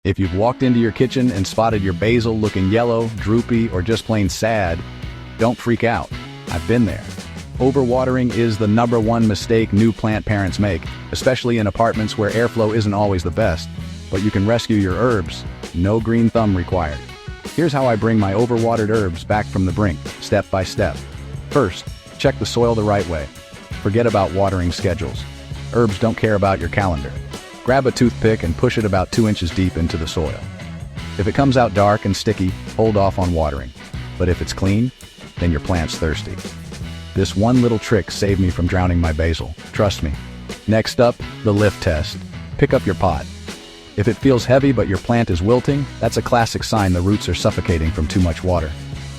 If you've walked into your kitchen and spotted your basil looking yellow, droopy, or just plain sad, don't freak out. I've been there. Overwatering is the #1 mistake new plant parents make, especially in apartments where airflow isn't always the best. But you can rescue your herbs. No green thumb required. Here's how I bring my overwatered herbs back from the brink, step by step. First, check the soil the right way. Forget about watering schedules. Herbs don't care about your calendar. Grab a toothpick and push it about 2 inches deep into the soil. If it comes out dark and sticky, hold off on watering. But if it's clean, then your plant's thirsty. This one little trick saved me from drowning my basil, trust me. Next up, the lift test. Pick up your pot. If it feels heavy but your plant is wilting, that's a classic sign the roots are suffocating from too much water.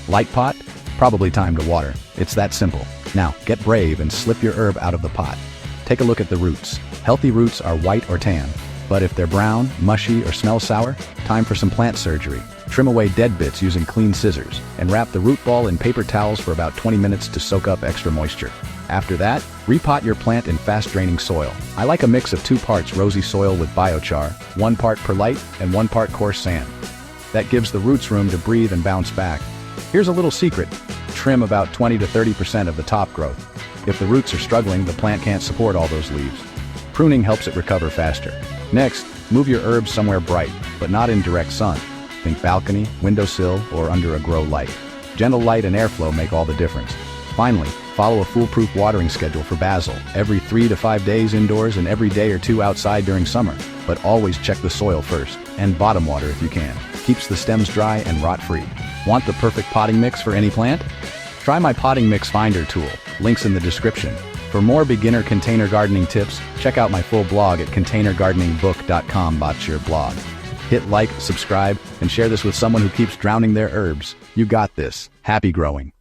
Light pot? Probably time to water. It's that simple. Now, get brave and slip your herb out of the pot. Take a look at the roots. Healthy roots are white or tan, but if they're brown, mushy, or smell sour, time for some plant surgery. Trim away dead bits using clean scissors, and wrap the root ball in paper towels for about 20 minutes to soak up extra moisture. After that, repot your plant in fast-draining soil. I like a mix of 2 parts rosy soil with biochar, 1 part perlite, and 1 part coarse sand. That gives the roots room to breathe and bounce back. Here's a little secret. Trim about 20 to 30% of the top growth. If the roots are struggling, the plant can't support all those leaves. Pruning helps it recover faster. Next, move your herbs somewhere bright, but not in direct sun. Think balcony, windowsill, or under a grow light. Gentle light and airflow make all the difference. Finally, follow a foolproof watering schedule for basil, every 3 to 5 days indoors and every day or 2 outside during summer. But always check the soil first, and bottom water if you can. Keeps the stems dry and rot-free. Want the perfect potting mix for any plant? Try my potting mix finder tool, links in the description. For more beginner container gardening tips, check out my full blog at containergardeningbook.com/blog. Hit like, subscribe, and share this with someone who keeps drowning their herbs. You got this. Happy growing.